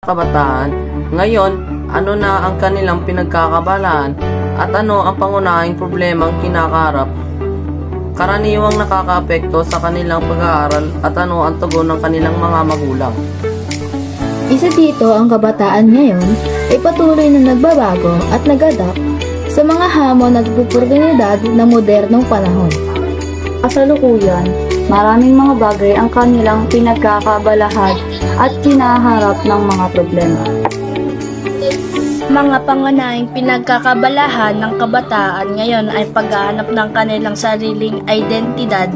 kabataan. Ngayon, ano na ang kanilang pinagkakaabalahan at ano ang pangunahing problemang kinakaharap? Karaniwang nakakaapekto sa kanilang pag-aaral at ano ang tugon ng kanilang mga magulang. Isa dito ang kabataan ngayon ay patuloy na nagbabago at nag-adapt sa mga hamon at oportunidad ng modernong panahon. Kasalukuyan, maraming mga bagay ang kanilang pinagkakaabalahan at kinaharap ng mga problema. Mga pangunahing pinagkakabalahan ng kabataan ngayon ay paghahanap ng kanilang sariling identidad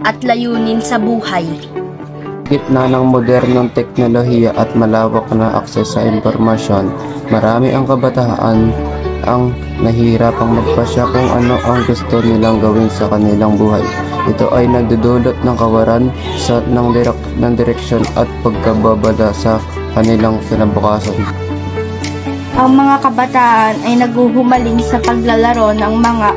at layunin sa buhay. Gitna ng modernong teknolohiya at malawak na akses sa impormasyon, marami ang kabataan ang nahihirapang magpasya kung ano ang gusto nilang gawin sa kanilang buhay. Ito ay nagdudulot ng kawalan ng direksyon at pagkababala sa kanilang kinabukasan. Ang mga kabataan ay naghuhumaling sa paglalaro ng mga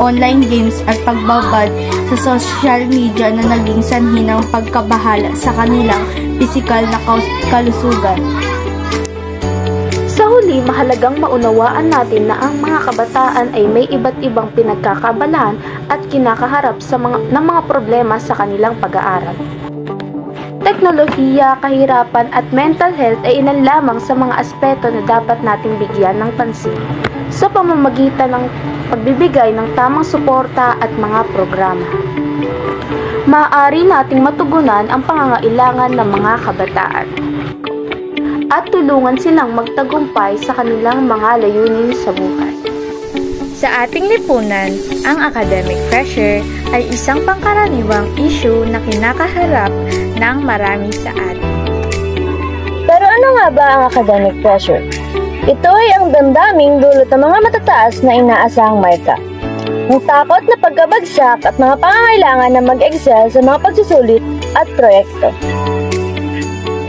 online games at pagbabad sa social media na naging sanhi ng pagkabahala sa kanilang pisikal na kalusugan. Sa huli, mahalagang maunawaan natin na ang mga kabataan ay may iba't ibang pinagkakaabalahan at kinakaharap ng mga problema sa kanilang pag-aaral. Teknolohiya, kahirapan at mental health ay ilan lamang sa mga aspeto na dapat nating bigyan ng pansin sa pamamagitan ng pagbibigay ng tamang suporta at mga programa. Maaari nating matugunan ang pangangailangan ng mga kabataan at tulungan silang magtagumpay sa kanilang mga layunin sa buhay. Sa ating lipunan, ang academic pressure ay isang pangkaraniwang issue na kinakaharap ng marami sa atin. Pero ano nga ba ang academic pressure? Ito ay ang damdaming dulot ng mga matataas na inaasahang marka. Ang takot na pagkabagsak at mga pangangailangan na mag-excel sa mga pagsusulit at proyekto.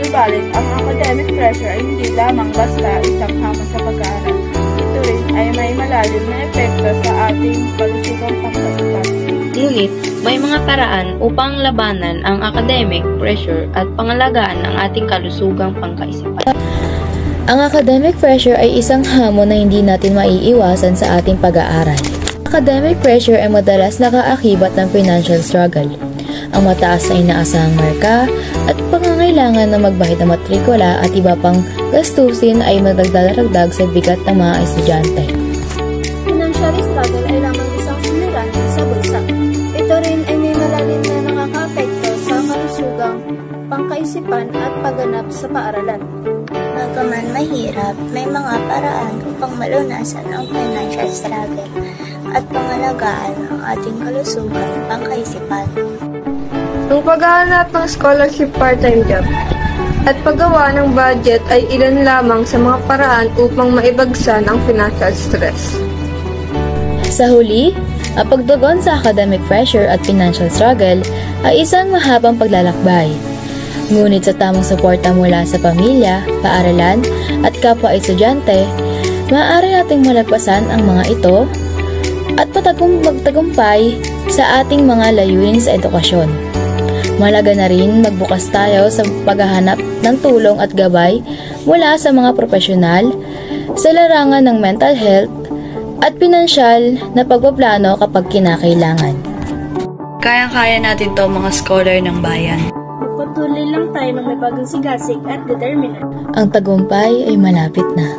Subalit, ang academic pressure ay hindi lamang basta isang hamon sa pag-aaral. Ito rin ay may malalim na epekto sa ating kalusugang pangkaisipan. Ngunit, may mga paraan upang labanan ang academic pressure at pangalagaan ang ating kalusugang pangkaisipan. Ang academic pressure ay isang hamon na hindi natin maiiwasan sa ating pag-aaral. Academic pressure ay madalas nakaakibat ng financial struggle, ang mataas na inaasahang marka at pangangailangan na magbahid ng matrikula at iba pang gastusin ay madagdaragdag sa bigat ng mga estudyante. Financial struggle ay lamang isang suliranin sa bulsa. Ito rin ay may malalim na nakakaapekto sa kalusugang pangkaisipan at pagganap sa paaralan. Bagaman mahirap, may mga paraan upang malunasan ang financial struggle at pangalagaan ang ating kalusugang pangkaisipan. Ang paghahanap ng scholarship part-time job at paggawa ng budget ay ilan lamang sa mga paraan upang maibagsan ang financial stress. Sa huli, ang pagtugon sa academic pressure at financial struggle ay isang mahabang paglalakbay. Ngunit sa tamang suporta mula sa pamilya, paaralan at kapwa estudyante, maaari nating malagpasan ang mga ito at magtagumpay sa ating mga layunin sa edukasyon. Mahalaga na rin magbukas tayo sa paghahanap ng tulong at gabay mula sa mga profesional sa larangan ng mental health at pinansyal na pagpaplano kapag kinakailangan. Kayang-kaya natin to mga scholar ng bayan. Patuloy lang tayo na may pagsigasig at determinant. Ang tagumpay ay malapit na.